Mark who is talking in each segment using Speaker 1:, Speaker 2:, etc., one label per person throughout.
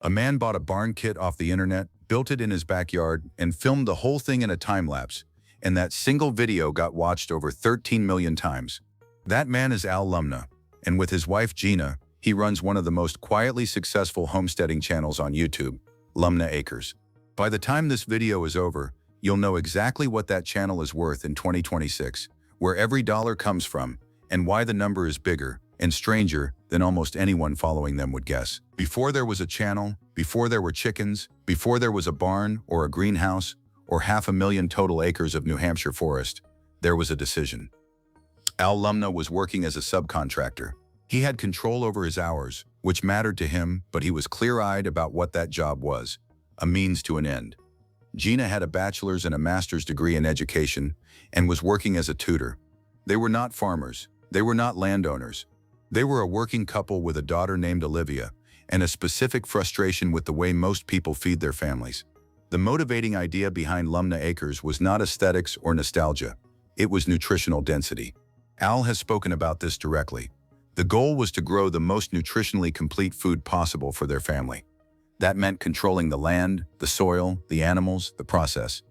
Speaker 1: A man bought a barn kit off the internet, built it in his backyard, and filmed the whole thing in a time-lapse, and that single video got watched over 13 million times. That man is Al Lumnah, and with his wife Gina, he runs one of the most quietly successful homesteading channels on YouTube, Lumnah Acres. By the time this video is over, you'll know exactly what that channel is worth in 2026, where every dollar comes from, and why the number is bigger and stranger than almost anyone following them would guess. Before there was a channel, before there were chickens, before there was a barn or a greenhouse, or 500,000 total acres of New Hampshire forest, there was a decision. Al Lumnah was working as a subcontractor. He had control over his hours, which mattered to him, but he was clear-eyed about what that job was, a means to an end. Gina had a bachelor's and a master's degree in education and was working as a tutor. They were not farmers. They were not landowners. They were a working couple with a daughter named Olivia and a specific frustration with the way most people feed their families. The motivating idea behind Lumna Acres was not aesthetics or nostalgia. It was nutritional density. Al has spoken about this directly. The goal was to grow the most nutritionally complete food possible for their family. That meant controlling the land, the soil, the animals, the process.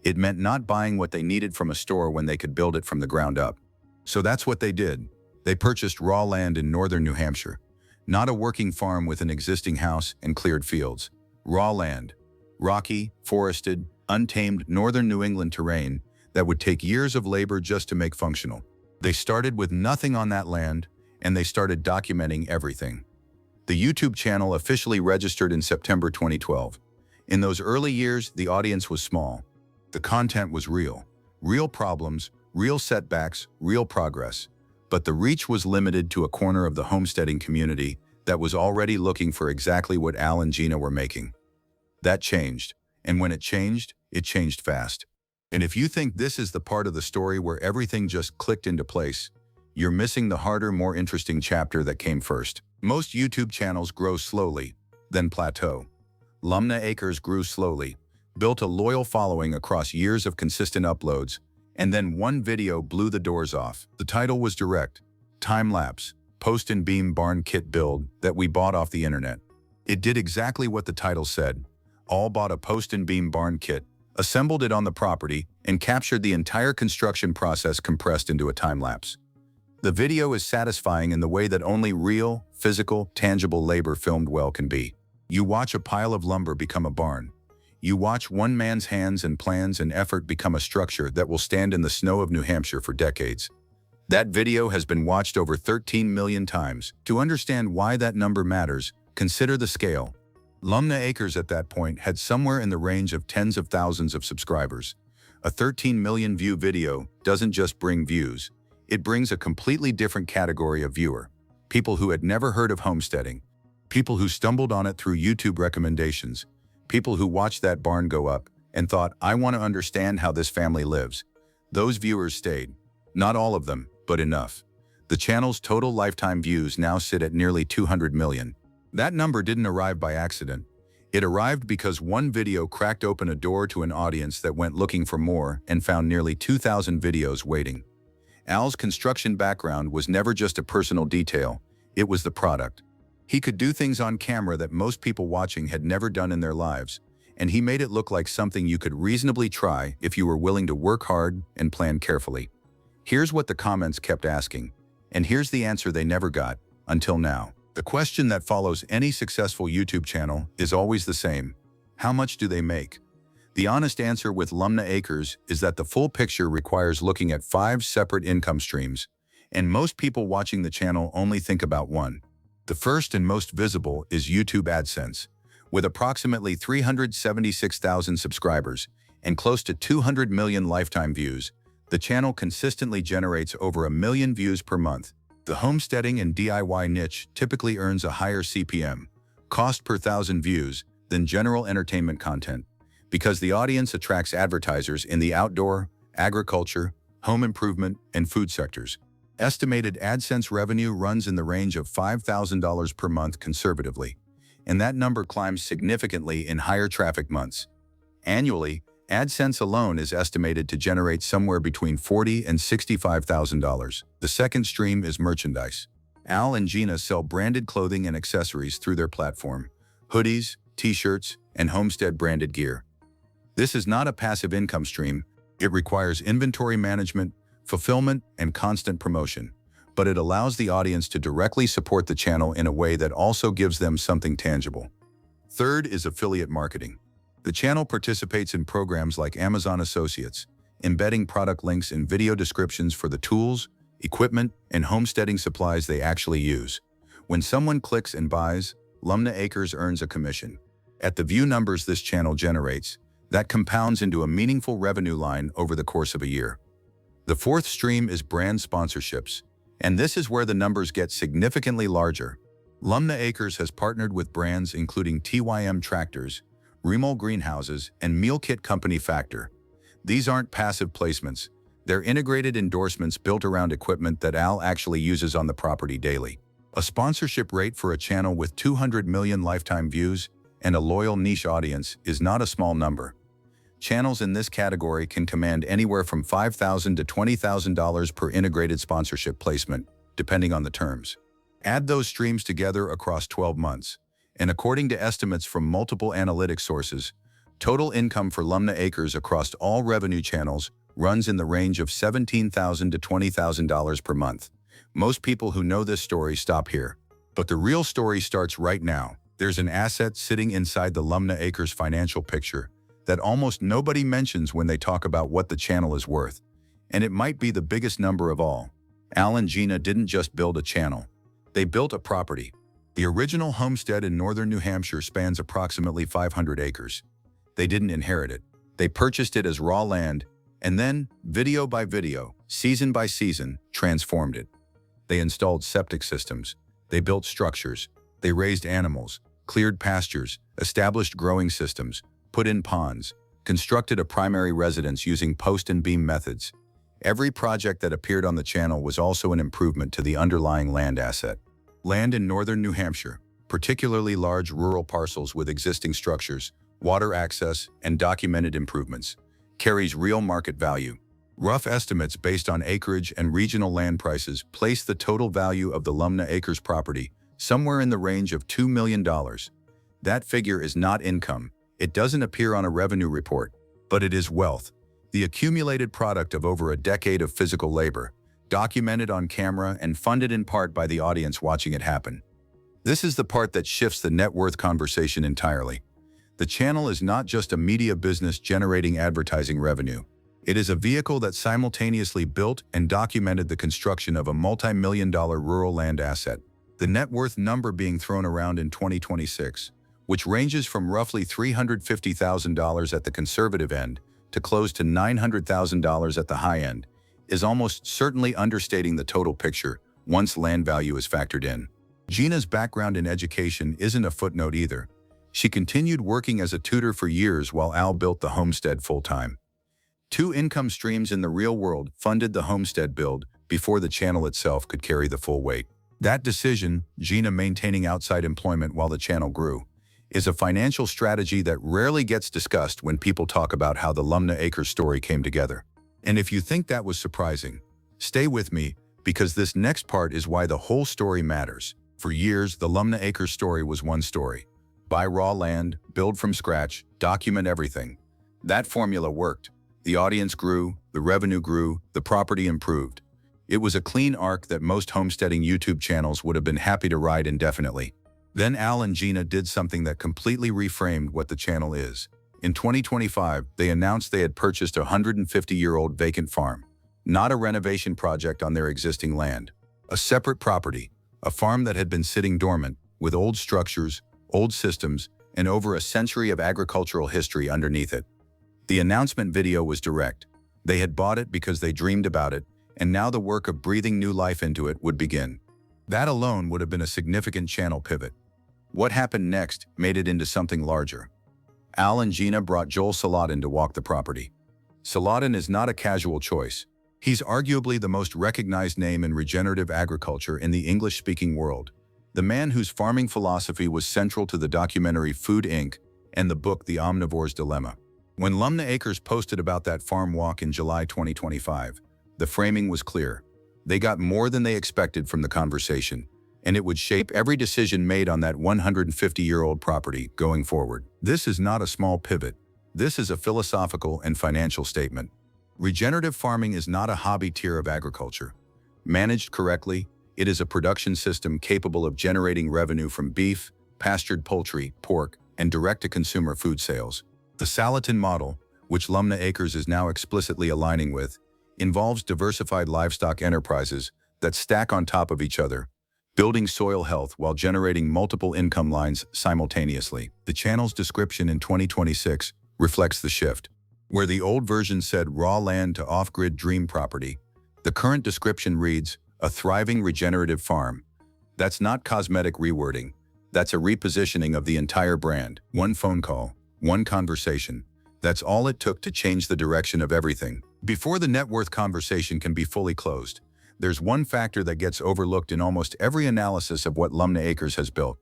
Speaker 1: It meant not buying what they needed from a store when they could build it from the ground up. So that's what they did. They purchased raw land in northern New Hampshire. Not a working farm with an existing house and cleared fields. Raw land. Rocky, forested, untamed northern New England terrain that would take years of labor just to make functional. They started with nothing on that land, and they started documenting everything. The YouTube channel officially registered in September 2012. In those early years, the audience was small. The content was real. Real problems, real setbacks, real progress. But the reach was limited to a corner of the homesteading community that was already looking for exactly what Al and Gina were making. That changed, and when it changed fast. And if you think this is the part of the story where everything just clicked into place, you're missing the harder, more interesting chapter that came first. Most YouTube channels grow slowly, then plateau. Lumna Acres grew slowly, built a loyal following across years of consistent uploads, and then one video blew the doors off. The title was direct: time-lapse, post and beam barn kit build that we bought off the internet. It did exactly what the title said. All bought a post and beam barn kit, assembled it on the property, and captured the entire construction process compressed into a time-lapse. The video is satisfying in the way that only real, physical, tangible labor filmed well can be. You watch a pile of lumber become a barn. You watch one man's hands and plans and effort become a structure that will stand in the snow of New Hampshire for decades. That video has been watched over 13 million times. To understand why that number matters, consider the scale. Lumna Acres at that point had somewhere in the range of tens of thousands of subscribers. A 13 million view video doesn't just bring views. It brings a completely different category of viewer. People who had never heard of homesteading. People who stumbled on it through YouTube recommendations. People who watched that barn go up and thought, I want to understand how this family lives. Those viewers stayed. Not all of them, but enough. The channel's total lifetime views now sit at nearly 200 million. That number didn't arrive by accident. It arrived because one video cracked open a door to an audience that went looking for more and found nearly 2,000 videos waiting. Al's construction background was never just a personal detail, it was the product. He could do things on camera that most people watching had never done in their lives, and he made it look like something you could reasonably try if you were willing to work hard and plan carefully. Here's what the comments kept asking, and here's the answer they never got, until now. The question that follows any successful YouTube channel is always the same: how much do they make? The honest answer with Lumna Acres is that the full picture requires looking at 5 separate income streams, and most people watching the channel only think about one. The first and most visible is YouTube AdSense. With approximately 376,000 subscribers and close to 200 million lifetime views, the channel consistently generates over 1 million views per month. The homesteading and DIY niche typically earns a higher CPM, cost per 1,000 views, than general entertainment content, because the audience attracts advertisers in the outdoor, agriculture, home improvement, and food sectors. Estimated AdSense revenue runs in the range of $5,000 per month conservatively, and that number climbs significantly in higher traffic months. Annually, AdSense alone is estimated to generate somewhere between $40,000 and $65,000. The second stream is merchandise. Al and Gina sell branded clothing and accessories through their platform, hoodies, t-shirts, and homestead-branded gear. This is not a passive income stream. It requires inventory management, fulfillment, and constant promotion, but it allows the audience to directly support the channel in a way that also gives them something tangible. Third is affiliate marketing. The channel participates in programs like Amazon Associates, embedding product links in video descriptions for the tools, equipment, and homesteading supplies they actually use. When someone clicks and buys, Lumna Acres earns a commission. At the view numbers this channel generates, that compounds into a meaningful revenue line over the course of a year. The fourth stream is brand sponsorships, and this is where the numbers get significantly larger. Lumna Acres has partnered with brands including TYM Tractors, Remol Greenhouses, and meal kit company Factor. These aren't passive placements. They're integrated endorsements built around equipment that Al actually uses on the property daily. A sponsorship rate for a channel with 200 million lifetime views and a loyal niche audience is not a small number. Channels in this category can command anywhere from $5,000 to $20,000 per integrated sponsorship placement, depending on the terms. Add those streams together across 12 months, and according to estimates from multiple analytics sources, total income for Lumna Acres across all revenue channels runs in the range of $17,000 to $20,000 per month. Most people who know this story stop here, but the real story starts right now. There's an asset sitting inside the Lumna Acres financial picture that almost nobody mentions when they talk about what the channel is worth, and it might be the biggest number of all. Al and Gina didn't just build a channel. They built a property. The original homestead in northern New Hampshire spans approximately 500 acres. They didn't inherit it. They purchased it as raw land, and then, video by video, season by season, transformed it. They installed septic systems. They built structures. They raised animals, cleared pastures, established growing systems, put in ponds, constructed a primary residence using post and beam methods. Every project that appeared on the channel was also an improvement to the underlying land asset. Land in northern New Hampshire, particularly large rural parcels with existing structures, water access, and documented improvements, carries real market value. Rough estimates based on acreage and regional land prices place the total value of the Lumna Acres property somewhere in the range of $2 million. That figure is not income. It doesn't appear on a revenue report, but it is wealth, the accumulated product of over a decade of physical labor, documented on camera and funded in part by the audience watching it happen. This is the part that shifts the net worth conversation entirely. The channel is not just a media business generating advertising revenue. It is a vehicle that simultaneously built and documented the construction of a multi-million-dollar rural land asset. The net worth number being thrown around in 2026, which ranges from roughly $350,000 at the conservative end to close to $900,000 at the high end, is almost certainly understating the total picture once land value is factored in. Gina's background in education isn't a footnote either. She continued working as a tutor for years while Al built the homestead full-time. Two income streams in the real world funded the homestead build before the channel itself could carry the full weight. That decision, Gina maintaining outside employment while the channel grew, is a financial strategy that rarely gets discussed when people talk about how the Lumna Acres story came together. And if you think that was surprising, stay with me, because this next part is why the whole story matters. For years, the Lumna Acres story was one story. Buy raw land, build from scratch, document everything. That formula worked. The audience grew, the revenue grew, the property improved. It was a clean arc that most homesteading YouTube channels would have been happy to ride indefinitely. Then Al and Gina did something that completely reframed what the channel is. In 2025, they announced they had purchased a 150-year-old vacant farm, not a renovation project on their existing land. A separate property, a farm that had been sitting dormant, with old structures, old systems, and over a century of agricultural history underneath it. The announcement video was direct. They had bought it because they dreamed about it, and now the work of breathing new life into it would begin. That alone would have been a significant channel pivot. What happened next made it into something larger. Al and Gina brought Joel Salatin to walk the property. Salatin is not a casual choice. He's arguably the most recognized name in regenerative agriculture in the English-speaking world. The man whose farming philosophy was central to the documentary Food Inc. and the book The Omnivore's Dilemma. When Lumna Acres posted about that farm walk in July 2025, the framing was clear. They got more than they expected from the conversation, and it would shape every decision made on that 150-year-old property going forward. This is not a small pivot. This is a philosophical and financial statement. Regenerative farming is not a hobby tier of agriculture. Managed correctly, it is a production system capable of generating revenue from beef, pastured poultry, pork, and direct-to-consumer food sales. The Salatin model, which Lumna Acres is now explicitly aligning with, involves diversified livestock enterprises that stack on top of each other, building soil health while generating multiple income lines simultaneously. The channel's description in 2026 reflects the shift. Where the old version said raw land to off-grid dream property, the current description reads, a thriving regenerative farm. That's not cosmetic rewording. That's a repositioning of the entire brand. One phone call, one conversation. That's all it took to change the direction of everything. Before the net worth conversation can be fully closed, there's one factor that gets overlooked in almost every analysis of what Lumna Acres has built,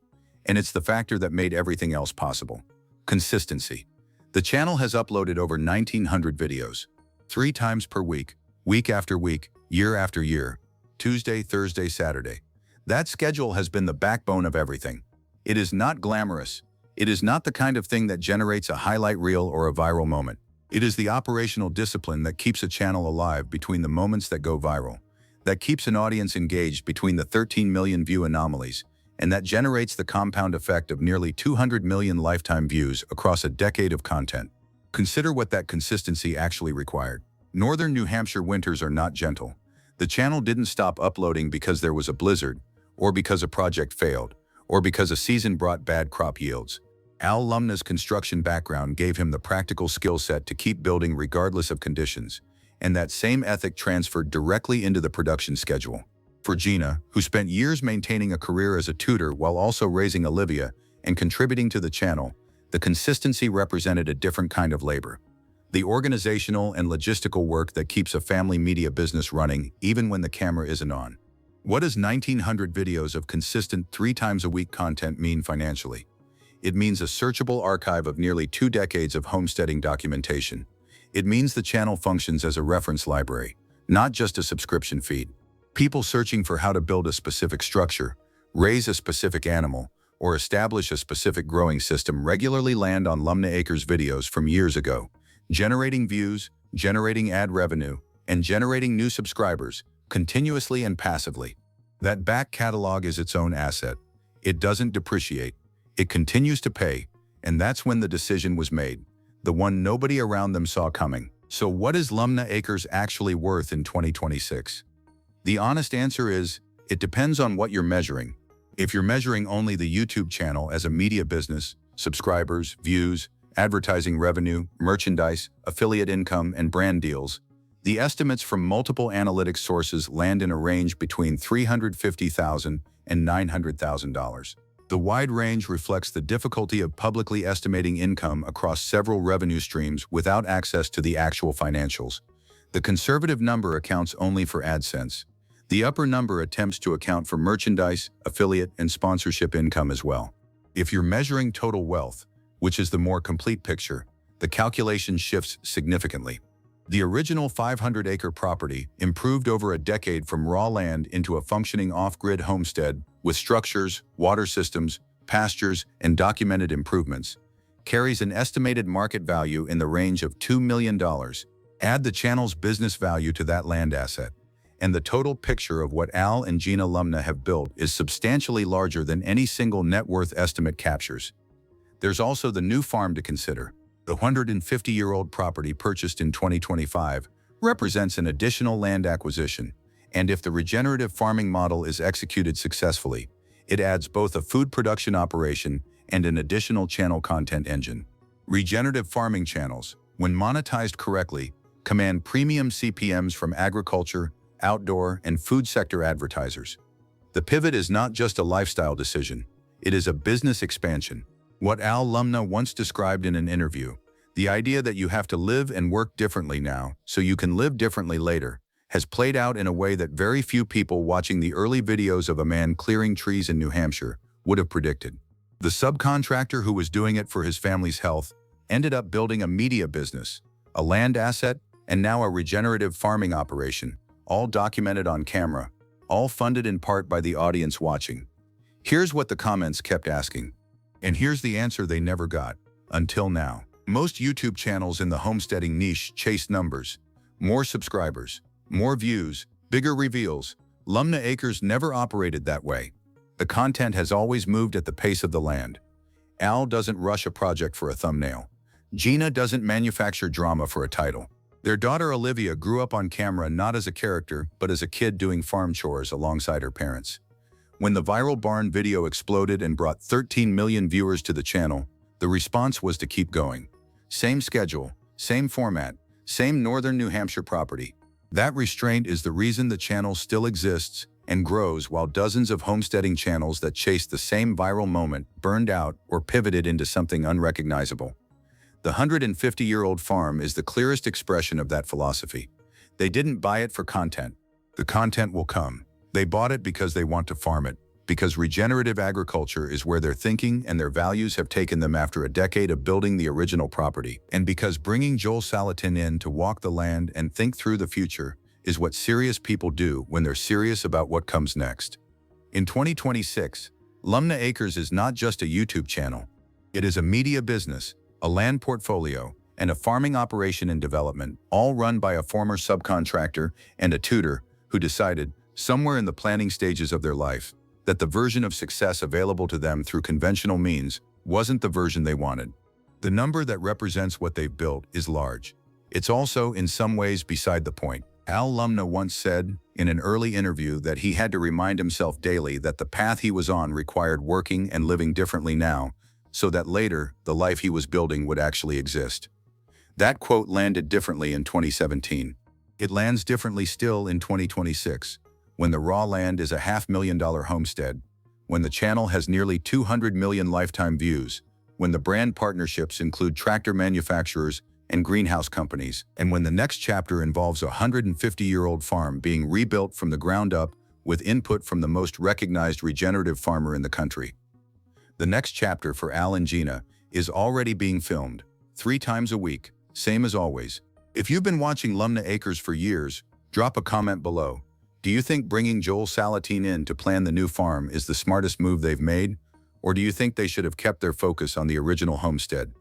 Speaker 1: and it's the factor that made everything else possible. Consistency. The channel has uploaded over 1,900 videos, 3 times per week after week, year after year, Tuesday, Thursday, Saturday. That schedule has been the backbone of everything. It is not glamorous. It is not the kind of thing that generates a highlight reel or a viral moment. It is the operational discipline that keeps a channel alive between the moments that go viral, that keeps an audience engaged between the 13 million view anomalies, and that generates the compound effect of nearly 200 million lifetime views across a decade of content. Consider what that consistency actually required. Northern New Hampshire winters are not gentle. The channel didn't stop uploading because there was a blizzard, or because a project failed, or because a season brought bad crop yields. Al Lumna's construction background gave him the practical skill set to keep building regardless of conditions, and that same ethic transferred directly into the production schedule. For Gina, who spent years maintaining a career as a tutor while also raising Olivia and contributing to the channel, the consistency represented a different kind of labor. The organizational and logistical work that keeps a family media business running even when the camera isn't on. What does 1,900 videos of consistent 3 times a week content mean financially? It means a searchable archive of nearly 2 decades of homesteading documentation. It means the channel functions as a reference library, not just a subscription feed. People searching for how to build a specific structure, raise a specific animal, or establish a specific growing system regularly land on Lumna Acres videos from years ago, generating views, generating ad revenue, and generating new subscribers, continuously and passively. That back catalog is its own asset. It doesn't depreciate. It continues to pay, and that's when the decision was made, the one nobody around them saw coming. So what is Lumna Acres actually worth in 2026? The honest answer is, it depends on what you're measuring. If you're measuring only the YouTube channel as a media business, subscribers, views, advertising revenue, merchandise, affiliate income, and brand deals, the estimates from multiple analytics sources land in a range between $350,000 and $900,000. The wide range reflects the difficulty of publicly estimating income across several revenue streams without access to the actual financials. The conservative number accounts only for AdSense. The upper number attempts to account for merchandise, affiliate, and sponsorship income as well. If you're measuring total wealth, which is the more complete picture, the calculation shifts significantly. The original 500-acre property, improved over a decade from raw land into a functioning off-grid homestead with structures, water systems, pastures, and documented improvements, carries an estimated market value in the range of $2 million. Add the channel's business value to that land asset, and the total picture of what Al and Gina Lumna have built is substantially larger than any single net worth estimate captures. There's also the new farm to consider. The 150-year-old property purchased in 2025 represents an additional land acquisition, and if the regenerative farming model is executed successfully, it adds both a food production operation and an additional channel content engine. Regenerative farming channels, when monetized correctly, command premium CPMs from agriculture, outdoor, and food sector advertisers. The pivot is not just a lifestyle decision, it is a business expansion. What Al Lumna once described in an interview, the idea that you have to live and work differently now so you can live differently later, has played out in a way that very few people watching the early videos of a man clearing trees in New Hampshire would have predicted. The subcontractor who was doing it for his family's health ended up building a media business, a land asset, and now a regenerative farming operation, all documented on camera, all funded in part by the audience watching. Here's what the comments kept asking. And here's the answer they never got. Until now. Most YouTube channels in the homesteading niche chase numbers. More subscribers, more views, bigger reveals. Lumna Acres never operated that way. The content has always moved at the pace of the land. Al doesn't rush a project for a thumbnail. Gina doesn't manufacture drama for a title. Their daughter Olivia grew up on camera not as a character, but as a kid doing farm chores alongside her parents. When the viral barn video exploded and brought 13 million viewers to the channel, the response was to keep going. Same schedule, same format, same northern New Hampshire property. That restraint is the reason the channel still exists and grows, while dozens of homesteading channels that chased the same viral moment burned out or pivoted into something unrecognizable. The 150-year-old farm is the clearest expression of that philosophy. They didn't buy it for content. The content will come. They bought it because they want to farm it, because regenerative agriculture is where their thinking and their values have taken them after a decade of building the original property, and because bringing Joel Salatin in to walk the land and think through the future is what serious people do when they're serious about what comes next. In 2026, Lumna Acres is not just a YouTube channel. It is a media business, a land portfolio, and a farming operation in development, all run by a former subcontractor and a tutor who decided, somewhere in the planning stages of their life, that the version of success available to them through conventional means wasn't the version they wanted. The number that represents what they've built is large. It's also, in some ways, beside the point. Al Lumna once said in an early interview that he had to remind himself daily that the path he was on required working and living differently now, so that later the life he was building would actually exist. That quote landed differently in 2017. It lands differently still in 2026. When the raw land is a $500,000 homestead, when the channel has nearly 200 million lifetime views, when the brand partnerships include tractor manufacturers and greenhouse companies, and when the next chapter involves a 150-year-old farm being rebuilt from the ground up with input from the most recognized regenerative farmer in the country. The next chapter for Al and Gina is already being filmed, 3 times a week, same as always. If you've been watching Lumna Acres for years, drop a comment below. Do you think bringing Joel Salatin in to plan the new farm is the smartest move they've made? Or do you think they should have kept their focus on the original homestead?